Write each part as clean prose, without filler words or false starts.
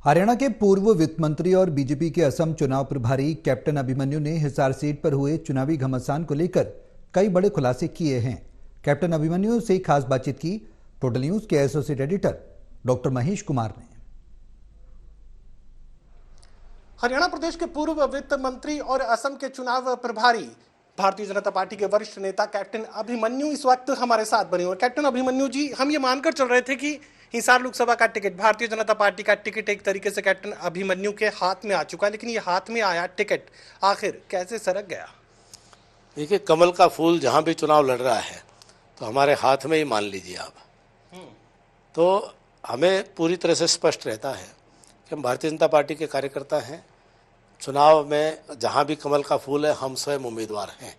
हरियाणा के पूर्व वित्त मंत्री और बीजेपी के असम चुनाव प्रभारी कैप्टन अभिमन्यु ने हिसार सीट पर हुए चुनावी घमासान को लेकर कई बड़े खुलासे किए हैं। कैप्टन अभिमन्यु से खास बातचीत की टोटल न्यूज के associate editor doctor Mahesh Kumar ने। हरियाणा प्रदेश के पूर्व वित्त मंत्री और असम के चुनाव प्रभारी भारतीय जनता पार्टी के वरिष्ठ नेता कैप्टन अभिमन्यु इस वक्त हमारे साथ बने हुए। कैप्टन अभिमन्यु जी, हम ये मानकर चल रहे थे कि हिसार लोकसभा का टिकट, भारतीय जनता पार्टी का टिकट एक तरीके से कैप्टन अभिमन्यु के हाथ में आ चुका है, लेकिन ये हाथ में आया टिकट आखिर कैसे सरक गया? देखिए, कमल का फूल जहां भी चुनाव लड़ रहा है तो हमारे हाथ में ही मान लीजिए आप। तो हमें पूरी तरह से स्पष्ट रहता है कि हम भारतीय जनता पार्टी के कार्यकर्ता हैं। चुनाव में जहां भी कमल का फूल है, हम स्वयं उम्मीदवार हैं।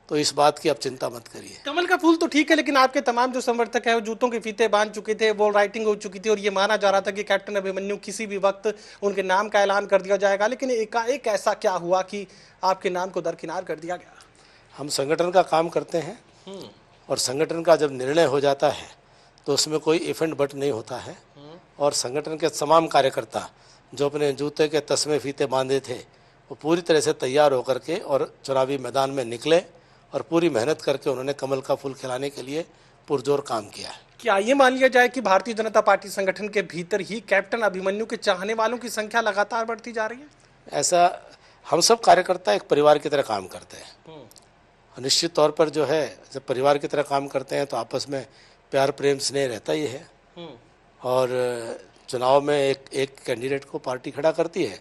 तो इस बात की आप चिंता मत करिए। कमल का फूल तो ठीक है, लेकिन आपके तमाम जो समर्थक है वो जूतों के फीते बांध चुके थे, वॉल राइटिंग हो चुकी थी और ये माना जा रहा था कि कैप्टन अभिमन्यु किसी भी वक्त उनके नाम का ऐलान कर दिया जाएगा, लेकिन एकाएक ऐसा क्या हुआ कि आपके नाम को दरकिनार कर दिया गया? हम संगठन का काम करते हैं और संगठन का जब निर्णय हो जाता है तो उसमें कोई इफ एंड बट नहीं होता है। और संगठन के तमाम कार्यकर्ता जो अपने जूते के तस्मे फीते बांधे थे वो पूरी तरह से तैयार होकर के और चुनावी मैदान में निकले और पूरी मेहनत करके उन्होंने कमल का फूल खिलाने के लिए पुरजोर काम किया है। क्या ये मान लिया जाए कि भारतीय जनता पार्टी संगठन के भीतर ही कैप्टन अभिमन्यु के चाहने वालों की संख्या लगातार बढ़ती जा रही है? ऐसा हम सब कार्यकर्ता एक परिवार की तरह काम करते हैं। निश्चित तौर पर जो है, जब परिवार की तरह काम करते हैं तो आपस में प्यार प्रेम स्नेह रहता ही है। और चुनाव में एक कैंडिडेट को पार्टी खड़ा करती है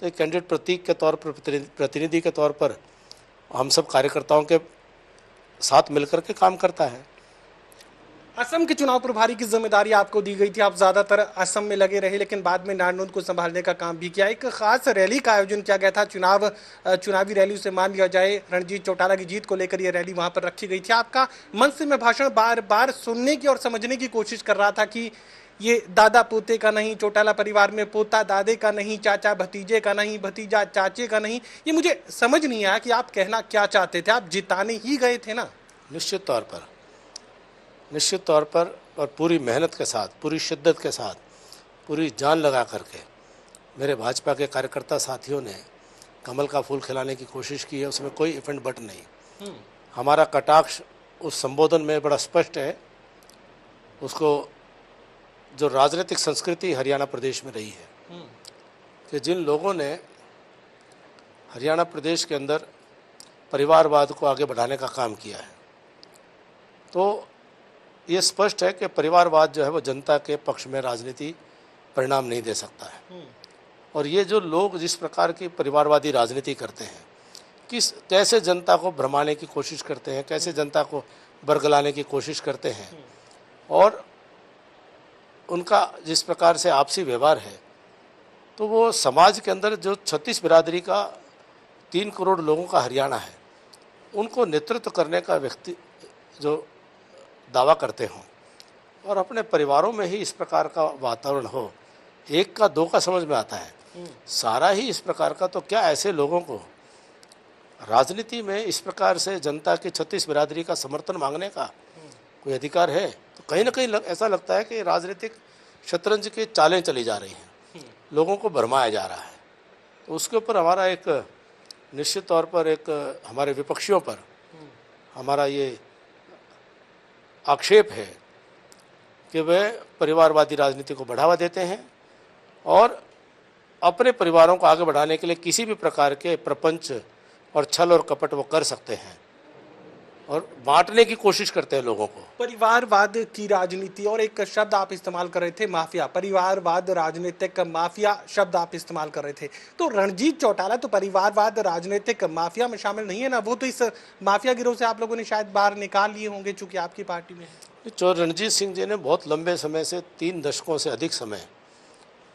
तो एक कैंडिडेट प्रतीक के तौर पर, प्रतिनिधि के तौर पर हम सब कार्यकर्ताओं के साथ मिलकर के काम करता है। असम के चुनाव प्रभारी की जिम्मेदारी आपको दी गई थी, आप ज्यादातर असम में लगे रहे, लेकिन बाद में नारनौंद को संभालने का काम भी किया। एक खास रैली का आयोजन किया गया था, चुनावी रैली से मान लिया जाए रणजीत चौटाला की जीत को लेकर यह रैली वहां पर रखी गई थी। आपका मंच से मैं भाषण बार बार सुनने की और समझने की कोशिश कर रहा था कि ये दादा पोते का नहीं, चौटाला परिवार में पोता दादे का नहीं, चाचा भतीजे का नहीं, भतीजा चाचे का नहीं। ये मुझे समझ नहीं आया कि आप कहना क्या चाहते थे। आप जिताने ही गए थे ना? निश्चित तौर पर और पूरी मेहनत के साथ, पूरी शिद्दत के साथ, पूरी जान लगा करके मेरे भाजपा के कार्यकर्ता साथियों ने कमल का फूल खिलाने की कोशिश की है। उसमें कोई इफ एंड बट नहीं। हमारा कटाक्ष उस संबोधन में बड़ा स्पष्ट है। उसको जो राजनीतिक संस्कृति हरियाणा प्रदेश में रही है कि जिन लोगों ने हरियाणा प्रदेश के अंदर परिवारवाद को आगे बढ़ाने का काम किया है, तो ये स्पष्ट है कि परिवारवाद जो है वो जनता के पक्ष में राजनीति परिणाम नहीं दे सकता है। और ये जो लोग जिस प्रकार की परिवारवादी राजनीति करते हैं, कैसे जनता को भ्रमाने की कोशिश करते हैं, कैसे जनता को बरगलाने की कोशिश करते हैं, और उनका जिस प्रकार से आपसी व्यवहार है, तो वो समाज के अंदर जो 36 बिरादरी का 3 करोड़ लोगों का हरियाणा है, उनको नेतृत्व करने का व्यक्ति जो दावा करते हों और अपने परिवारों में ही इस प्रकार का वातावरण हो, एक का दो का समझ में आता है, सारा ही इस प्रकार का, तो क्या ऐसे लोगों को राजनीति में इस प्रकार से जनता की 36 बिरादरी का समर्थन मांगने का कोई अधिकार है? तो कहीं ना कहीं ऐसा लगता है कि राजनीतिक शतरंज की चालें चली जा रही हैं, लोगों को भरमाया जा रहा है। तो उसके ऊपर हमारा एक निश्चित तौर पर एक हमारे विपक्षियों पर हमारा ये आक्षेप है कि वे परिवारवादी राजनीति को बढ़ावा देते हैं और अपने परिवारों को आगे बढ़ाने के लिए किसी भी प्रकार के प्रपंच और छल और कपट वो कर सकते हैं और बांटने की कोशिश करते हैं लोगों को। परिवारवाद की राजनीति, और एक शब्द आप इस्तेमाल कर रहे थे, माफिया। परिवारवाद, राजनीतिक माफिया शब्द आप इस्तेमाल कर रहे थे। तो रणजीत चौटाला तो परिवारवाद राजनीतिक माफिया में शामिल नहीं है ना? वो तो इस माफिया गिरोह से आप लोगों ने शायद बाहर निकाल लिए होंगे, चूंकि आपकी पार्टी में है। रणजीत सिंह जी ने बहुत लंबे समय से 3 दशकों से अधिक समय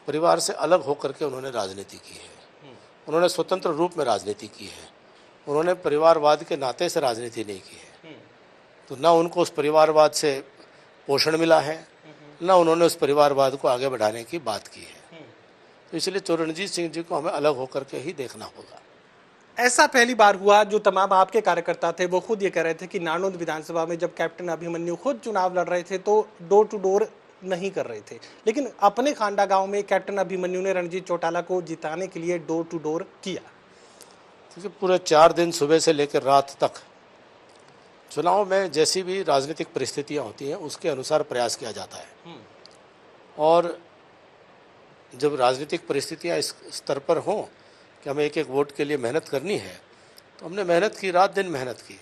परिवार से अलग होकर के उन्होंने राजनीति की है। उन्होंने स्वतंत्र रूप में राजनीति की है। उन्होंने परिवारवाद के नाते से राजनीति नहीं की है। तो ना उनको उस परिवारवाद से पोषण मिला है, ना उन्होंने उस परिवारवाद को आगे बढ़ाने की बात की है। तो इसलिए रणजीत सिंह जी को हमें अलग होकर के ही देखना होगा। ऐसा पहली बार हुआ? जो तमाम आपके कार्यकर्ता थे वो खुद ये कह रहे थे कि नारनौंद विधानसभा में जब कैप्टन अभिमन्यु खुद चुनाव लड़ रहे थे तो डोर टू डोर नहीं कर रहे थे, लेकिन अपने खांडा गांव में कैप्टन अभिमन्यु ने रणजीत चौटाला को जिताने के लिए डोर टू डोर किया। क्योंकि पूरे 4 दिन सुबह से लेकर रात तक चुनाव में जैसी भी राजनीतिक परिस्थितियां होती हैं उसके अनुसार प्रयास किया जाता है। और जब राजनीतिक परिस्थितियां इस स्तर पर हों कि हमें एक एक वोट के लिए मेहनत करनी है, तो हमने मेहनत की, रात दिन मेहनत की।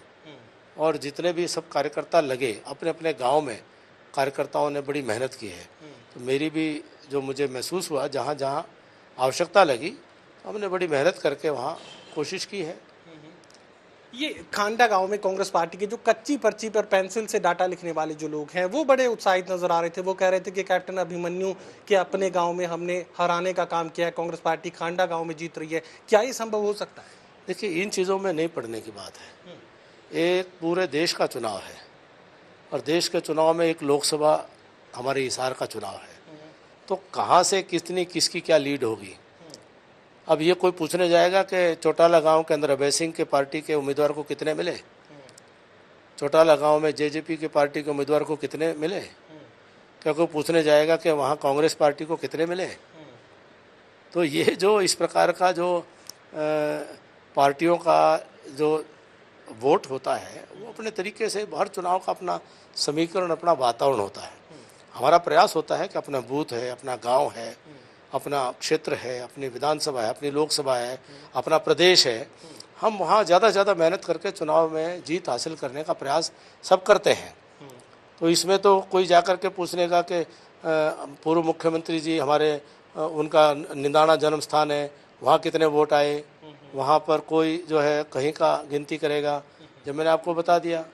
और जितने भी सब कार्यकर्ता लगे अपने अपने गांव में, कार्यकर्ताओं ने बड़ी मेहनत की है। तो मेरी भी जो मुझे महसूस हुआ, जहाँ जहाँ आवश्यकता लगी हमने बड़ी मेहनत करके वहाँ कोशिश की है। ये खांडा गांव में कांग्रेस पार्टी के जो कच्ची पर्ची पर पेंसिल से डाटा लिखने वाले जो लोग हैं वो बड़े उत्साहित नजर आ रहे थे। वो कह रहे थे कि कैप्टन अभिमन्यु के अपने गांव में हमने हराने का काम किया है, कांग्रेस पार्टी खांडा गांव में जीत रही है। क्या ये संभव हो सकता है? देखिए, इन चीज़ों में नहीं पड़ने की बात है। एक पूरे देश का चुनाव है और देश के चुनाव में एक लोकसभा हमारे हिसार का चुनाव है, तो कहाँ से कितनी किसकी क्या लीड होगी। अब ये कोई पूछने जाएगा कि चौटाला गांव के अंदर अभय सिंह के पार्टी के उम्मीदवार को कितने मिले, चौटाला गांव में जेजेपी के पार्टी के उम्मीदवार को कितने मिले, क्या कोई पूछने जाएगा कि वहाँ कांग्रेस पार्टी को कितने मिले। तो ये जो इस प्रकार का जो पार्टियों का जो वोट होता है वो अपने तरीके से हर चुनाव का अपना समीकरण, अपना वातावरण होता है। हमारा प्रयास होता है कि अपना बूथ है, अपना गांव है, अपना क्षेत्र है, अपनी विधानसभा है, अपनी लोकसभा है, अपना प्रदेश है, हम वहाँ ज़्यादा से ज़्यादा मेहनत करके चुनाव में जीत हासिल करने का प्रयास सब करते हैं। तो इसमें तो कोई जाकर के पूछने का कि पूर्व मुख्यमंत्री जी हमारे उनका निंदाना जन्म स्थान है, वहाँ कितने वोट आए, वहाँ पर कोई जो है कहीं का गिनती करेगा। जब मैंने आपको बता दिया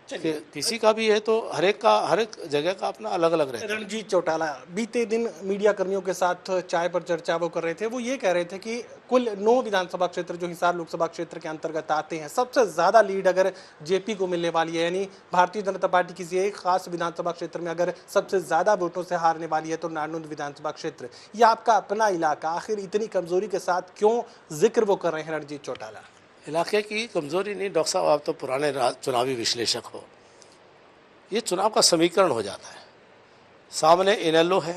कि किसी का भी है तो हर एक जगह का अपना अलग अलग रहता है। रणजीत चौटाला बीते दिन मीडिया कर्मियों के साथ चाय पर चर्चा वो कर रहे थे। वो ये कह रहे थे कि कुल 9 विधानसभा क्षेत्र जो हिसार लोकसभा क्षेत्र के अंतर्गत आते हैं, सबसे ज्यादा लीड अगर जेपी को मिलने वाली है, यानी भारतीय जनता पार्टी किसी एक खास विधानसभा क्षेत्र में अगर सबसे ज्यादा वोटों से हारने वाली है तो नारनौंद विधानसभा क्षेत्र, ये आपका अपना इलाका, आखिर इतनी कमजोरी के साथ क्यों जिक्र वो कर रहे हैं रणजीत चौटाला? इलाके की कमजोरी नहीं डॉक्टर साहब, आप तो पुराने चुनावी विश्लेषक हो। ये चुनाव का समीकरण हो जाता है। सामने इनेलो है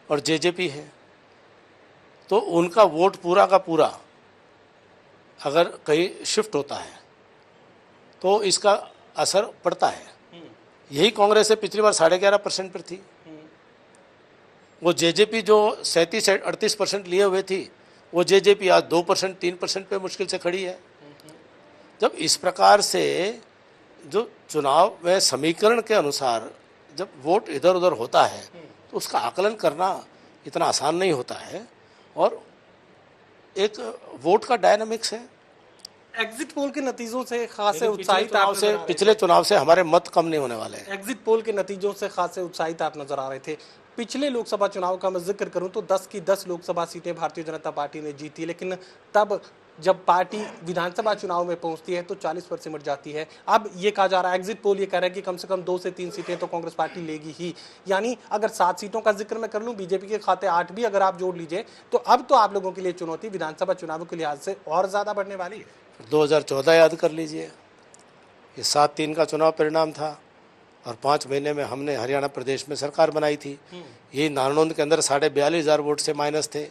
और जेजेपी है, तो उनका वोट पूरा का पूरा अगर कहीं शिफ्ट होता है तो इसका असर पड़ता है। यही कांग्रेस से पिछली बार 11.5% पर थी। वो जेजेपी जो 37-38% लिए हुए थी, वो जेजेपी आज 2%, 3% पे मुश्किल से खड़ी है। जब इस प्रकार से जो चुनाव में समीकरण के अनुसार जब वोट इधर उधर होता है तो उसका आकलन करना इतना आसान नहीं होता है। और एक वोट का डायनामिक्स है। एग्जिट पोल के नतीजों से खासे उत्साहित पिछले चुनाव से हमारे मत कम नहीं होने वाले हैं। एग्जिट पोल के नतीजों से खासे उत्साहित आप नजर आ रहे थे। पिछले लोकसभा चुनाव का मैं जिक्र करूं तो 10 की 10 लोकसभा सीटें भारतीय जनता पार्टी ने जीती, लेकिन तब जब पार्टी विधानसभा चुनाव में पहुंचती है तो 40 पर सिमट जाती है। अब ये कहा जा रहा है, एग्जिट पोल ये कह रहा है कि कम से कम 2 से 3 सीटें तो कांग्रेस पार्टी लेगी ही। यानी अगर 7 सीटों का जिक्र मैं कर लूं, बीजेपी के खाते 8 भी अगर आप जोड़ लीजिए, तो अब तो आप लोगों के लिए चुनौती विधानसभा चुनाव के लिहाज से और ज्यादा बढ़ने वाली है। 2014 याद कर लीजिए, ये 7-3 का चुनाव परिणाम था और 5 महीने में हमने हरियाणा प्रदेश में सरकार बनाई थी। यही नारनौंद के अंदर 42,500 वोट से माइनस थे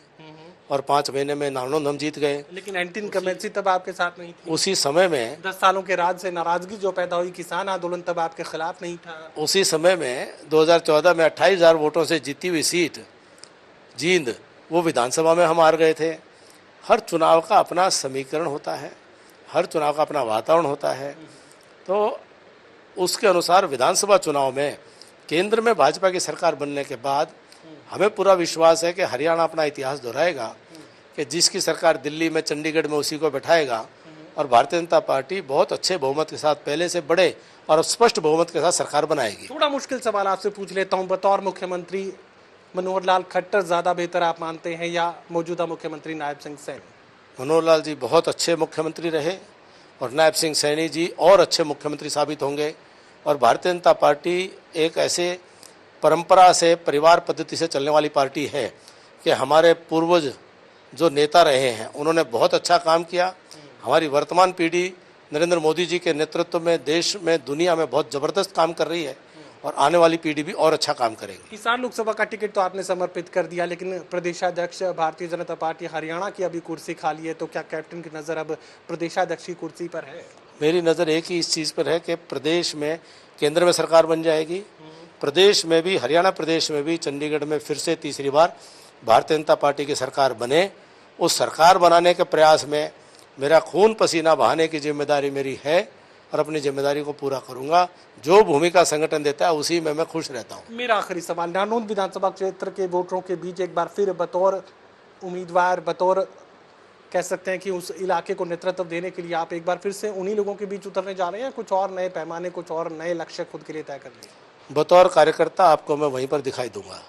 और 5 महीने में नारनौंद हम जीत गए। लेकिन एंटी इनकम्बेंसी तब आपके साथ नहीं थी। उसी समय में 10 सालों के राज से नाराजगी जो पैदा हुई, किसान आंदोलन तब आपके खिलाफ नहीं था। उसी समय में 2014 में 28,000 वोटों से जीती हुई सीट जींद, वो विधानसभा में हम हार गए थे। हर चुनाव का अपना समीकरण होता है, हर चुनाव का अपना वातावरण होता है। तो उसके अनुसार विधानसभा चुनाव में केंद्र में भाजपा की सरकार बनने के बाद हमें पूरा विश्वास है कि हरियाणा अपना इतिहास दोहराएगा कि जिसकी सरकार दिल्ली में, चंडीगढ़ में, उसी को बैठाएगा और भारतीय जनता पार्टी बहुत अच्छे बहुमत के साथ, पहले से बड़े और स्पष्ट बहुमत के साथ सरकार बनाएगी। थोड़ा मुश्किल सवाल आपसे पूछ लेता हूँ, बतौर मुख्यमंत्री मनोहर लाल खट्टर ज्यादा बेहतर आप मानते हैं या मौजूदा मुख्यमंत्री नायब सिंह सैनी? मनोहर लाल जी बहुत अच्छे मुख्यमंत्री रहे और नायब सिंह सैनी जी और अच्छे मुख्यमंत्री साबित होंगे। और भारतीय जनता पार्टी एक ऐसे परंपरा से, परिवार पद्धति से चलने वाली पार्टी है कि हमारे पूर्वज जो नेता रहे हैं उन्होंने बहुत अच्छा काम किया। हमारी वर्तमान पीढ़ी नरेंद्र मोदी जी के नेतृत्व में देश में, दुनिया में बहुत ज़बरदस्त काम कर रही है और आने वाली पीढ़ी भी और अच्छा काम करेगी। हिसार लोकसभा का टिकट तो आपने समर्पित कर दिया, लेकिन प्रदेशाध्यक्ष भारतीय जनता पार्टी हरियाणा की अभी कुर्सी खाली है, तो क्या कैप्टन की नज़र अब प्रदेशाध्यक्ष की कुर्सी पर है? मेरी नज़र एक ही इस चीज़ पर है कि प्रदेश में केंद्र में सरकार बन जाएगी, प्रदेश में भी, हरियाणा प्रदेश में भी, चंडीगढ़ में फिर से तीसरी बार भारतीय जनता पार्टी की सरकार बने। उस सरकार बनाने के प्रयास में मेरा खून पसीना बहाने की जिम्मेदारी मेरी है और अपनी जिम्मेदारी को पूरा करूंगा। जो भूमिका संगठन देता है उसी में मैं खुश रहता हूं। मेरा आखिरी सवाल, नानौंद विधानसभा क्षेत्र के वोटरों के बीच एक बार फिर बतौर उम्मीदवार, बतौर कह सकते हैं कि उस इलाके को नेतृत्व देने के लिए आप एक बार फिर से उन्हीं लोगों के बीच उतरने जा रहे हैं, कुछ और नए पैमाने, कुछ और नए लक्ष्य खुद के लिए तय कर लिए? बतौर कार्यकर्ता आपको मैं वहीं पर दिखाई दूंगा।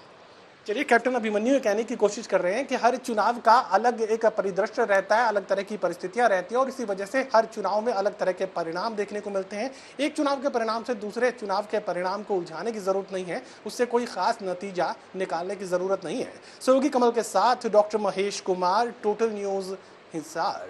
चलिए, कैप्टन अभिमन्यु ये कहने की कोशिश कर रहे हैं कि हर चुनाव का अलग एक परिदृश्य रहता है, अलग तरह की परिस्थितियां रहती हैं और इसी वजह से हर चुनाव में अलग तरह के परिणाम देखने को मिलते हैं। एक चुनाव के परिणाम से दूसरे चुनाव के परिणाम को उलझाने की जरूरत नहीं है, उससे कोई खास नतीजा निकालने की जरूरत नहीं है। सहयोगी कमल के साथ doctor Mahesh Kumar, total news, Hisar.